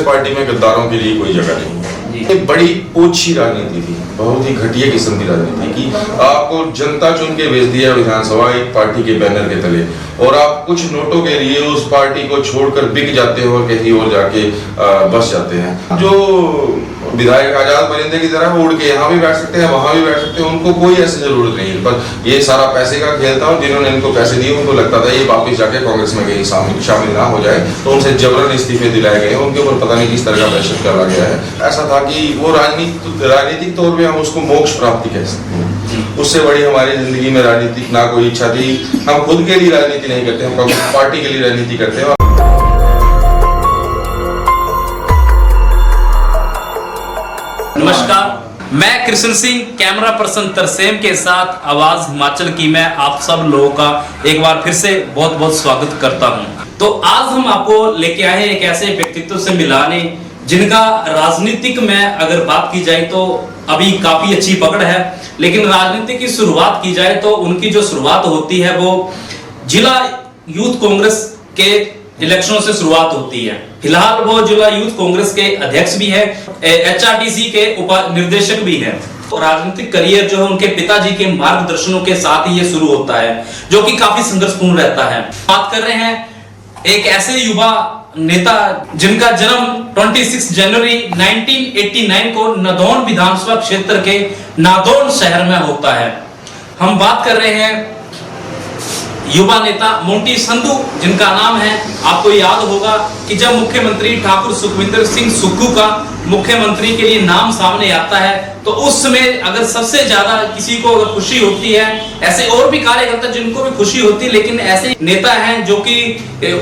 Congress party में गद्दारों के लिए कोई जगह नहीं है। एक बड़ी ओछी राजनीति थी, बहुत ही घटिया किस्म की राजनीति की। आपको जनता चुन के भेज दिया विधानसभा एक पार्टी के बैनर के तले, और आप कुछ नोटों के लिए उस पार्टी को छोड़कर बिक जाते हो और कहीं और जाके बस जाते हैं। जो विधायक आजाद परिंदे की तरह उड़ के यहाँ भी बैठ सकते हैं, वहां भी बैठ सकते हैं, उनको कोई ऐसी जरूरत नहीं है। पर ये सारा पैसे का खेल था, और जिन्होंने इनको पैसे दिए उनको लगता था ये वापिस जाके कांग्रेस में कहीं शामिल ना हो जाए, तो उनसे जबरन इस्तीफे दिलाए गए, उनके ऊपर पता नहीं किस तरह का प्रेशर डाला गया है। ऐसा था कि वो राजनीतिक तौर पे हम उसको मोक्ष प्राप्ति कह सकते हैं। उससे बड़ी हमारी जिंदगी में राजनीतिक ना कोई इच्छा थी। हम खुद के लिए राजनीति नहीं करते, हम कांग्रेस पार्टी के लिए राजनीति करते हैं। नमस्कार, मैं कृष्ण सिंह, कैमरा पर्सन तरसेम के साथ आवाज हिमाचल की मैं आप सब लोगों का एक बार फिर से बहुत बहुत स्वागत करता हूं। तो आज हम आपको लेके आए एक ऐसे व्यक्तित्व से मिलाने जिनका राजनीतिक में अगर बात की जाए तो अभी काफी अच्छी पकड़ है, लेकिन राजनीति की शुरुआत की जाए तो उनकी जो शुरुआत होती है वो जिला यूथ कांग्रेस के इलेक्शनों से शुरुआत होती है। फिलहाल वो जिला यूथ कांग्रेस के अध्यक्ष भी है, HRTC के उप निर्देशक भी है। तो राजनीतिक करियर जो है उनके पिताजी के मार्गदर्शनों के साथ ही ये शुरू होता है, जो कि काफी संघर्षपूर्ण रहता है। बात कर रहे हैं एक ऐसे युवा नेता जिनका जन्म 26 जनवरी 1989 को नादौन विधानसभा क्षेत्र के नादौन शहर में होता है। हम बात कर रहे हैं युवा नेता मोंटी संधू, जिनका नाम है, आपको याद होगा कि जब मुख्यमंत्री ठाकुर सुखविंदर सिंह सुक्खू का मुख्यमंत्री के लिए नाम सामने आता है तो उस समय अगर सबसे ज्यादा किसी को अगर खुशी होती है, ऐसे और भी कार्यकर्ता जिनको भी खुशी होती है, लेकिन ऐसे नेता हैं जो कि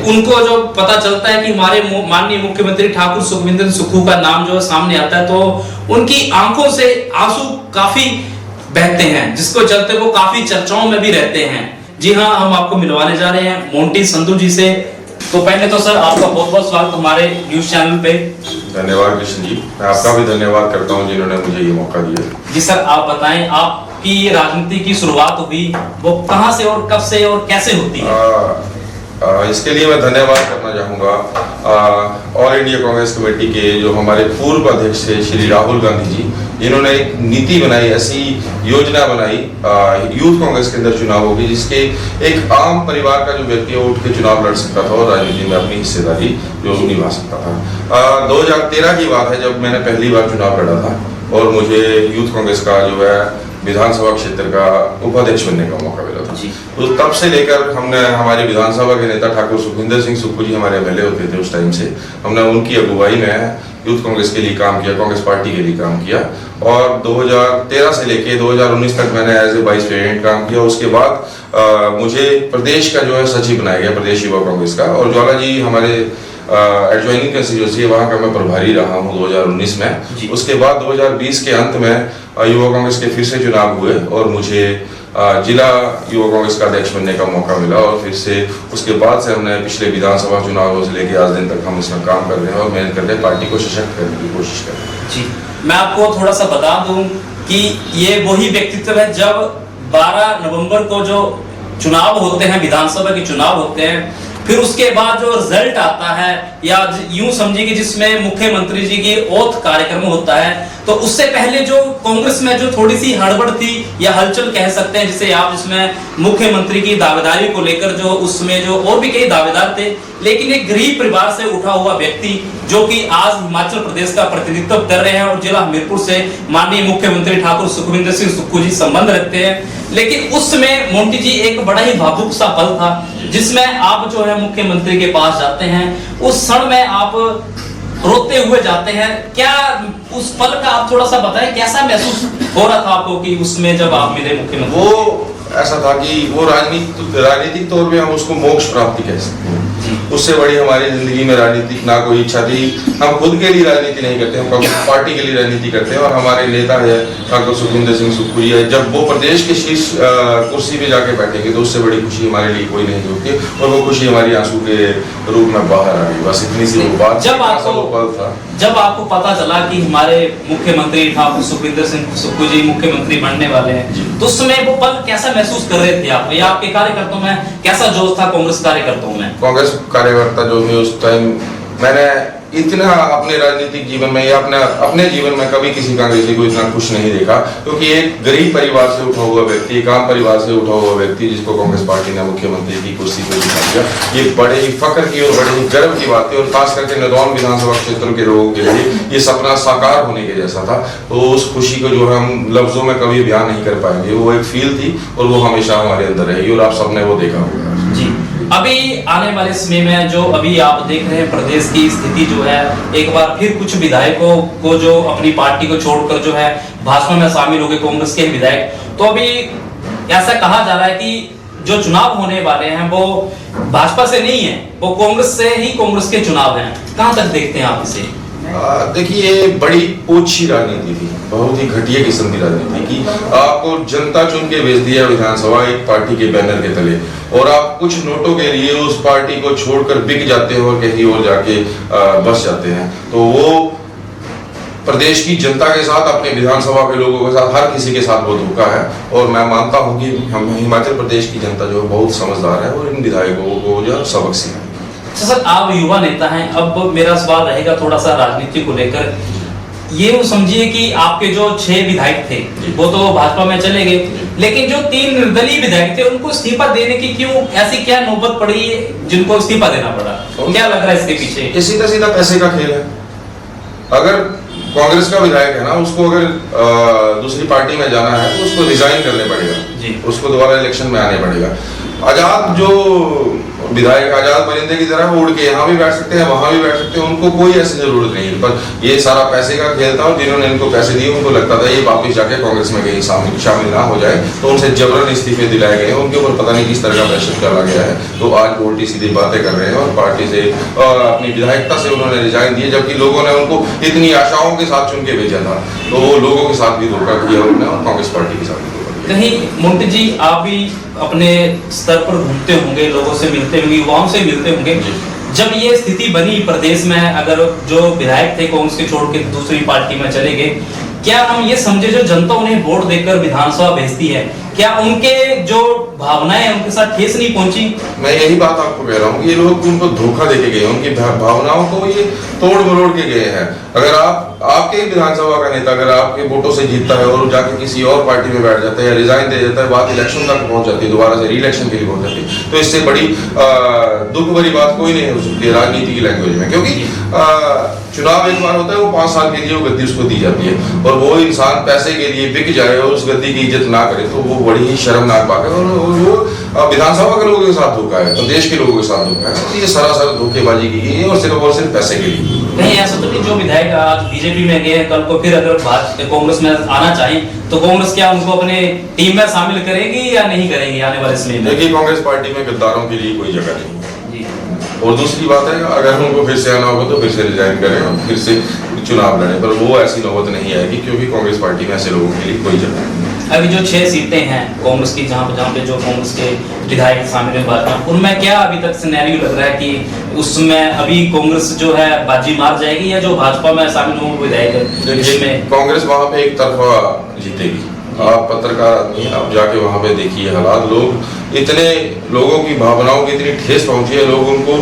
उनको जो पता चलता है कि हमारे माननीय मुख्यमंत्री ठाकुर सुखविंदर सुक्खू का नाम जो है सामने आता है तो उनकी आंखों से आंसू काफी बहते हैं, जिसको चलते वो काफी चर्चाओं में भी रहते हैं। जी हाँ, हम आपको मिलवाने जा रहे हैं मोंटी संधू जी से। तो पहले तो सर आपका बहुत बहुत स्वागत हमारे न्यूज चैनल पे। धन्यवाद कृष्ण जी, मैं आपका भी धन्यवाद करता हूं जिन्होंने मुझे ये मौका दिया। जी सर, आप बताएं आपकी राजनीति की शुरुआत हुई वो कहां से और कब से और कैसे होती है? इसके लिए मैं धन्यवाद करना चाहूँगा ऑल इंडिया कांग्रेस कमेटी के जो हमारे पूर्व अध्यक्ष थे श्री राहुल गांधी जी, जिन्होंने एक नीति बनाई, ऐसी योजना बनाई यूथ कांग्रेस के अंदर चुनाव होगी जिसके एक आम परिवार का जो व्यक्ति है वो उठ के चुनाव लड़ सकता था और राजनीति में अपनी हिस्सेदारी जो निभा सकता था। 2013 की बात है जब मैंने पहली बार चुनाव लड़ा था और मुझे यूथ कांग्रेस का जो है विधानसभा क्षेत्र का उपाध्यक्ष बनने का मौका मिला था। तो तब से लेकर हमने हमारे विधानसभा के नेता ठाकुर सुखविंदर सिंह सुक्खू जी हमारे MLA होते थे उस टाइम से, हमने उनकी अगुवाई में यूथ कांग्रेस के लिए काम किया, कांग्रेस पार्टी के लिए काम किया, और 2013 से लेके 2019 तक मैंने एज ए वाइस प्रेसिडेंट काम किया। उसके बाद मुझे प्रदेश का जो है सचिव बनाया गया, प्रदेश युवा कांग्रेस का, और ज्वाला जी हमारे एडजॉइनिंग कंस्टिट्यूंसी है, वहाँ का मैं प्रभारी रहा हूँ 2019 में। उसके बाद 2020 के अंत में युवा कांग्रेस के फिर से चुनाव हुए और मुझे जिला युवा कांग्रेस का अध्यक्ष बनने का मौका मिला, और फिर से उसके बाद से हमने पिछले विधानसभा चुनावों से लेकर आज दिन तक हम इसमें काम कर रहे हैं और मेहनत करते हैं, पार्टी को सशक्त करने की कोशिश कर रहे हैं। जी, मैं आपको थोड़ा सा बता दूं कि ये वही व्यक्तित्व है जब 12 नवंबर को जो चुनाव होते हैं, विधानसभा के चुनाव होते हैं, फिर उसके बाद जो रिजल्ट आता है या यूं समझिए कि जिसमें मुख्यमंत्री जी की ओथ कार्यक्रम होता है, तो उससे पहले जो कांग्रेस में जो थोड़ी सी हड़बड़ थी या हलचल कह सकते हैं जिसे आप, जिसमें मुख्यमंत्री की दावेदारी को लेकर जो उसमें जो और भी कई दावेदार थे, लेकिन एक गरीब परिवार से उठा हुआ व्यक्ति जो कि आज हिमाचल प्रदेश का प्रतिनिधित्व कर रहे हैं और जिला हमीरपुर से माननीय मुख्यमंत्री ठाकुर सुखविंदर सिंह सुक्खू जी संबंध रखते हैं। लेकिन उस समय मोंटी जी एक बड़ा ही भावुक सा पल था जिसमें आप जो है मुख्यमंत्री के पास जाते हैं, उस क्षण में आप रोते हुए जाते हैं। क्या उस पल का आप थोड़ा सा बताएं, कैसा महसूस हो रहा था आपको कि उसमें जब आप मिले मुख्यमंत्री? वो ऐसा था कि वो राजनीतिक तौर पे हम उसको मोक्ष प्राप्ति कह सकते हैं। उससे बड़ी हमारी जिंदगी में राजनीतिक ना कोई इच्छा थी। हम खुद के लिए राजनीति नहीं करते, हम पार्टी के लिए राजनीति करते हैं, और हमारे नेता है ठाकुर सुखविंदर सिंह सुक्खू जी है, जब वो प्रदेश के शीर्ष कुर्सी पे जाके बैठेंगे तो उससे बड़ी खुशी हमारे लिए कोई नहीं होती, और वो खुशी हमारी आंसू के रूप में बाहर आ गई। बस इतनी सी वो बात। जब आपको पता चला कि हमारे मुख्यमंत्री ठाकुर सुखविंदर सिंह सुक्खू जी मुख्यमंत्री बनने वाले हैं, तो उस समय वो पल कैसा महसूस कर रहे थे आप, या आपके कार्यकर्ताओं में कैसा जोश था? कांग्रेस कार्यकर्ताओं में, कांग्रेस कार्यकर्ता जो थे उस टाइम, मैंने इतना अपने राजनीतिक जीवन में या अपने जीवन में कभी किसी कांग्रेसी को इतना खुश नहीं देखा, क्योंकि एक गरीब परिवार से उठा हुआ व्यक्ति, एक आम परिवार से उठा हुआ व्यक्ति जिसको कांग्रेस पार्टी ने मुख्यमंत्री की कुर्सी पर बिठा दिया, ये बड़े ही फख्र की और बड़े ही गर्व की बात है। और खास करके नदौन विधानसभा क्षेत्र के लोगों के लिए ये सपना साकार होने के जैसा था। तो उस खुशी को जो है हम लफ्जों में कभी बयान नहीं कर पाएंगे, वो एक फील थी और वो हमेशा हमारे अंदर रहेगी और आप सबने वो देखा होगा जी। अभी आने वाले समय में जो अभी आप देख रहे हैं प्रदेश की स्थिति जो है, एक बार फिर कुछ विधायकों को जो अपनी पार्टी को छोड़कर जो है भाजपा में शामिल हो गए कांग्रेस के विधायक, तो अभी ऐसा कहा जा रहा है कि जो चुनाव होने वाले हैं वो भाजपा से नहीं है, वो कांग्रेस से ही कांग्रेस के चुनाव हैं। कहां तक देखते हैं आप इसे? देखिए, ये बड़ी ओछी राजनीति थी, बहुत ही घटिया किस्म की राजनीति की। आपको जनता चुन के भेज दिया विधानसभा एक पार्टी के बैनर के तले, और आप कुछ नोटों के लिए उस पार्टी को छोड़कर बिक जाते हो और कहीं और जाके बस जाते हैं। तो वो प्रदेश की जनता के साथ, अपने विधानसभा के लोगों के साथ, हर किसी के साथ वो धोखा है। और मैं मानता हूँ कि हम हिमाचल प्रदेश की जनता जो है बहुत समझदार है और इन विधायकों को जो सबक सिखाए। सर, आप युवा नेता हैं, अब मेरा सवाल रहेगा थोड़ा सा राजनीति को लेकर। ये समझिए कि आपके जो 6 विधायक थे वो तो भाजपा में चले गए, लेकिन जो 3 निर्दलीय विधायक थे उनको इस्तीफा देने की क्यों, ऐसी क्या नौबत पड़ी जिनको इस्तीफा देना पड़ा? क्या लग रहा है इसके पीछे? ये सीधा सीधा पैसे का खेल है। अगर कांग्रेस का विधायक है ना, उसको अगर दूसरी पार्टी में जाना है तो उसको रिजाइन करने पड़ेगा, उसको दोबारा इलेक्शन में आने पड़ेगा। आजाद जो विधायक आजाद परिंदे की तरह उड़ के यहाँ भी बैठ सकते हैं, वहां भी बैठ सकते हैं, उनको कोई ऐसी जरूरत नहीं है। पर ये सारा पैसे का खेल था और जिन्होंने इनको पैसे दिए उनको लगता था ये वापिस जाके कांग्रेस में कहीं शामिल ना हो जाए, तो उनसे जबरन इस्तीफे दिलाए गए, उनके ऊपर पता नहीं किस तरह का प्रेशर डाला गया है। तो आज वो उल्टी सीधी बातें कर रहे हैं और पार्टी से अपनी विधायकता से उन्होंने रिजाइन दिए, जबकि लोगों ने उनको इतनी आशाओं के साथ चुन के भेजा था। तो वो लोगों के साथ भी धोखा किया उन्होंने और कांग्रेस पार्टी के साथ भी। नहीं मोंटी जी, आप भी अपने स्तर पर घूमते होंगे, लोगों से मिलते होंगे, युवाओं से मिलते होंगे। जब ये स्थिति बनी प्रदेश में, अगर जो विधायक थे कांग्रेस के छोड़ के दूसरी पार्टी में चले गए, क्या हम ये समझे जो जनता उन्हें वोट देकर विधानसभा भेजती है, क्या उनके जो भावनाएं उनके साथ ठेस नहीं पहुंची? मैं यही बात आपको कह रहा हूँ, ये लोग उनको धोखा देके गए, उनकी भावनाओं को ये तोड़ मरोड़ के गए हैं। अगर आपके विधानसभा का नेता अगर आपके वोटों से जीतता है और जाके किसी और पार्टी में बैठ जाता है या रिजाइन दे देता है, बात इलेक्शन तक पहुंच जाती है, दोबारा से री-इलेक्शन के लिए पहुंच जाती है, तो इससे बड़ी दुख भरी बात कोई नहीं हो सकती है राजनीति की लैंग्वेज में। क्योंकि चुनाव एक बार होता है, वो 5 साल के लिए वो गद्दी उसको दी जाती है, और वो इंसान पैसे के लिए बिक जाए और उस गद्दी की इज्जत ना करे, तो वो बड़ी ही शर्मनाक बात है। और वो विधानसभा के लोगों के साथ धोखा है, प्रदेश के लोगों के साथ धोखा है। तो ये सरासर धोखेबाजी की गई है और सिर्फ पैसे के लिए। नहीं, ऐसा तो नहीं जो विधायक आज बीजेपी में गए, कल को फिर अगर कांग्रेस में आना चाहे तो कांग्रेस क्या उनको अपने टीम में शामिल करेगी या नहीं करेगी आने वाले समय में? देखिए, कांग्रेस पार्टी में गद्दारों के लिए कोई जगह नहीं। और दूसरी बात है, अगर उनको फिर से आना होगा तो फिर से रिजाइन करें और फिर से चुनाव लड़ें, पर वो ऐसी नौबत नहीं आएगी, क्योंकि कांग्रेस पार्टी में ऐसे लोगों के लिए कोई जगह नहीं। अभी जो 6 सीटें हैं कांग्रेस की, जहाँ पे जो कांग्रेस के विधायक शामिल हैं, उनमें क्या अभी तक सिनेरियो लग रहा है कि उसमें अभी कांग्रेस जो है बाजी मार जाएगी, या जो भाजपा में शामिल होंगे विधायक है कांग्रेस वहां पे एक तरफा जीतेगी। आप पत्रकार आदमी, आप जाके वहां पे देखिए हालात, लोग इतने लोगों की भावनाओं की इतनी ठेस पहुंची है, लोग उनको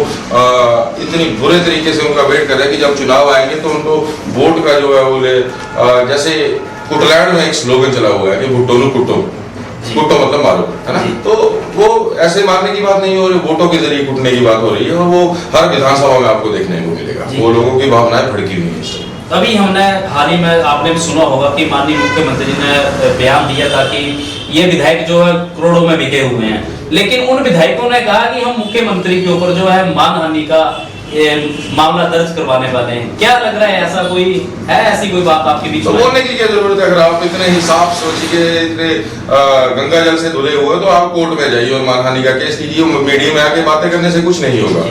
इतनी बुरे तरीके से उनका वेट कर रहे हैं कि जब चुनाव आएंगे तो उनको वोट का जो है वो जैसे कुटलैंड में एक स्लोगन चला हुआ है कि भुट्टो नु कुट्टो, कुट्टो मतलब मारो, है ना। तो वो ऐसे मारने की बात नहीं हो रही, वोटों के जरिए कुटने की बात हो रही है, और वो हर विधानसभा में आपको देखने को मिलेगा। वो लोगों की भावनाएं भड़की हुई है। अभी हमने हाल ही में आपने भी सुना होगा कि माननीय मुख्यमंत्री ने बयान दिया था कि ये विधायक जो है करोड़ों में बिके हुए हैं, लेकिन उन विधायकों ने कहा कि हम मुख्यमंत्री के ऊपर जो है मानहानि का मामला दर्ज करवाने वाले हैं। क्या लग रहा है, ऐसा कोई है, ऐसी कोई बात आपके बीच में? तो बोलने की क्या जरूरत है? अगर आप इतने हिसाब सोचिए, इतने गंगा जल से धुले हुए, तो आप कोर्ट में जाइए और मानहानि का केस कीजिए। मीडिया में आके बातें करने से कुछ नहीं होगा।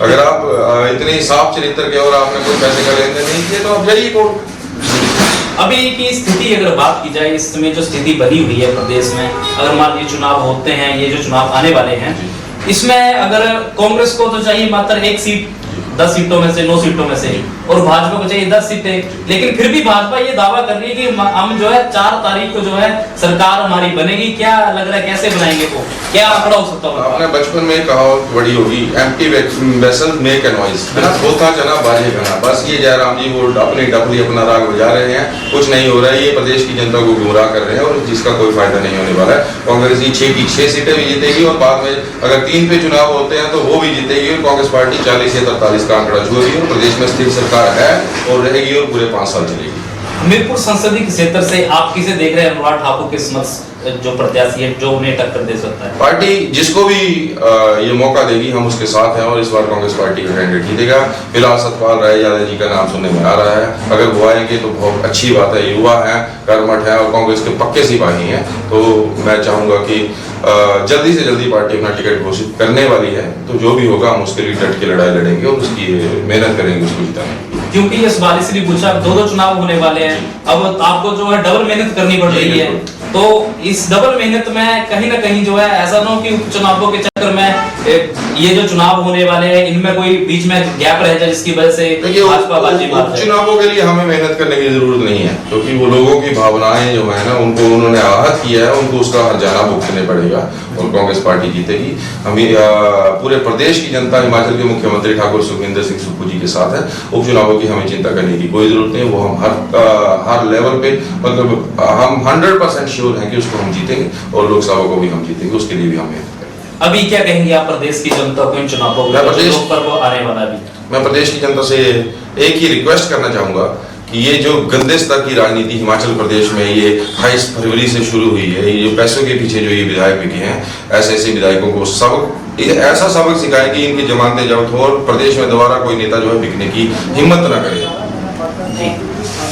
अगर आप इतने साफ चरित्र के और आपने कोई पैसे का लेन देन नहीं किया, तो आप जाइए कोर्ट। अभी की स्थिति अगर बात की जाए, इस समय जो स्थिति बनी हुई है प्रदेश में, अगर मान लीजिए चुनाव होते हैं, ये जो चुनाव आने वाले हैं, इसमें अगर कांग्रेस को तो चाहिए मात्र 1 सीट 10 सीटों में से, 9 सीटों में से, और भाजपा को चाहिए 10 सीटें, लेकिन फिर भी भाजपा ये दावा कर रही है कि हम जो है 4 तारीख को जो है सरकार हमारी बनेगी। क्या लग रहा है कैसे बनाएंगे वो, क्या आंकड़ा हो सकता है? आपने बचपन में कहावत बड़ी होगी, empty vessel make a noise, होता जना बाजे घना। बस ये जयराम जी वो अपनी डफली अपना राग बजा रहे हैं, कुछ नहीं हो रहा है, ये प्रदेश की जनता को गुमराह कर रहे हैं और जिसका कोई फायदा नहीं होने वाला है। कांग्रेस ये 6 की 6 सीटें भी जीतेगी और बाद में अगर 3 पे चुनाव होते हैं तो वो भी जीतेगी और कांग्रेस पार्टी 40 से 43 का आंकड़ा छुएगी और प्रदेश में स्थिर सरकार है और रहेगी और पूरे 5 साल चलेगी। हमीरपुर संसदीय क्षेत्र से आप किसे देख रहे हैं अनुराग ठाकुर के समक्ष जो प्रत्याशी है, जो उन्हें टक्कर दे सकता है? पार्टी जिसको भी ये मौका देगी हम उसके साथ हैं और इस बार कांग्रेस पार्टी का कैंडिडेट जीतेगा। फिलहाल सतपाल राय यादव जी का नाम सुनने में आ रहा है, अगर वो आएंगे तो बहुत अच्छी बात है। युवा है, कर्मठ है और कांग्रेस के पक्के सिपाही हैं, तो मैं चाहूंगा कि जल्दी से जल्दी पार्टी अपना टिकट घोषित करने वाली है, तो जो भी होगा हम उसके लिए डट के लड़ाई लड़ेंगे और उसकी मेहनत करेंगे उसको जिताने। क्योंकि ये सवाल इसलिए पूछा, 2 चुनाव होने वाले हैं, अब आपको जो है डबल मेहनत करनी पड़ रही है, तो इस डबल मेहनत में कहीं ना कहीं जो है ऐसा ना हो कि उपचुनावों के चक्कर में ये जो चुनाव होने वाले हैं इनमें कोई बीच में गैप रह जाए जिसकी वजह से भाजपा बाजी मार जाए। चुनावों के लिए हमें मेहनत करने की जरूरत नहीं है, क्योंकि वो लोगों की भावनाएं जो है ना उनको उन्होंने आहत किया है, उनको उसका हर्जाना भुगतने पड़ेगा और कांग्रेस पार्टी जीतेगी। हमें पूरे प्रदेश की जनता हिमाचल के मुख्यमंत्री ठाकुर सुखविंदर सिंह सुक्खू जी के साथ है। उपचुनावों की हमें चिंता करने की कोई जरूरत नहीं, वो हम हर लेवल पे मतलब हम 100% श्योर हैं कि उसको हम जीतेंगे और लोकसभा को भी हम जीतेंगे, उसके लिए भी हम मेहनत करेंगे। अभी क्या कहेंगे आप प्रदेश की जनता को इन चुनावों को, आने वाला भी? मैं प्रदेश की जनता से एक ही रिक्वेस्ट करना चाहूंगा कि ये जो गंदे स्तर की राजनीति हिमाचल प्रदेश में ये 28 फरवरी से शुरू हुई है, ये पैसों के पीछे जो ये विधायक बिके हैं, ऐसे विधायकों को ऐसा सबक सिखाए कि इनकी जमानतें जब्त हो और प्रदेश में दोबारा कोई नेता जो है बिकने की हिम्मत न करे। जी,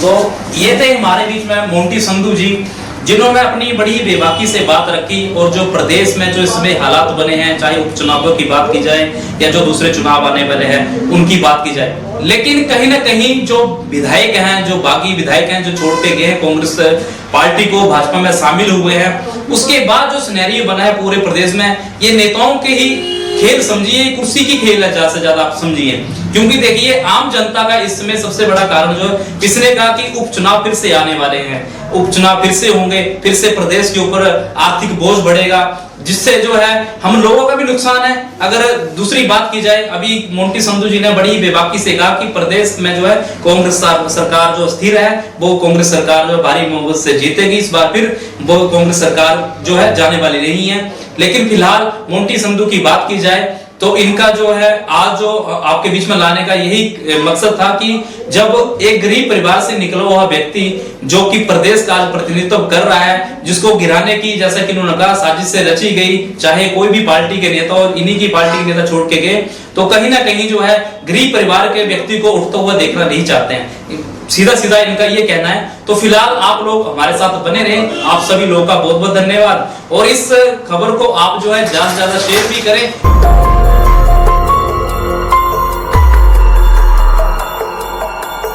तो ये थे हमारे बीच में मोंटी संधू जी, जिन्होंने अपनी बड़ी बेबाकी से बात रखी और जो प्रदेश में जो इसमें हालात बने हैं, चाहे उपचुनावों की बात की जाए या जो दूसरे चुनाव आने वाले हैं उनकी बात की जाए, लेकिन कहीं ना कहीं जो विधायक हैं, जो बागी विधायक हैं जो छोड़ के गए हैं कांग्रेस पार्टी को, भाजपा में शामिल हुए हैं, उसके बाद जो सिनेरियो बना है पूरे प्रदेश में, ये नेताओं के ही खेल समझिए, कुर्सी की खेल है ज्यादा से ज्यादा आप समझिए। क्योंकि देखिए आम जनता का इसमें सबसे बड़ा कारण जो है, किसने कहा कि उपचुनाव फिर से आने वाले हैं, उपचुनाव फिर से होंगे, फिर से प्रदेश के ऊपर आर्थिक बोझ बढ़ेगा, जिससे जो है हम लोगों का भी नुकसान है। अगर दूसरी बात की जाए, अभी मोंटी संधू जी ने बड़ी बेबाकी से कहा कि प्रदेश में जो है कांग्रेस सरकार जो स्थिर है, वो कांग्रेस सरकार जो भारी बहुमत से जीतेगी इस बार, फिर वो कांग्रेस सरकार जो है जाने वाली नहीं है। लेकिन फिलहाल मोंटी संधू की बात की जाए तो इनका जो है आज जो आपके बीच में लाने का यही मकसद था कि जब एक गरीब परिवार से निकला हुआ व्यक्ति जो कि प्रदेश का आज प्रतिनिधित्व कर रहा है, जिसको गिराने की जैसा कि उन्होंने कहा साजिश से रची गई, चाहे कोई भी पार्टी के नेता और इन्हीं की पार्टी के नेता छोड़ के गए, तो कहीं ना कहीं जो है गरीब परिवार के व्यक्ति को उठता हुआ देखना नहीं चाहते हैं, सीधा सीधा इनका ये कहना है। तो फिलहाल आप लोग हमारे साथ बने रहें, आप सभी लोगों का बहुत बहुत धन्यवाद और इस खबर को आप जो है ज्यादा से ज्यादा शेयर भी करें।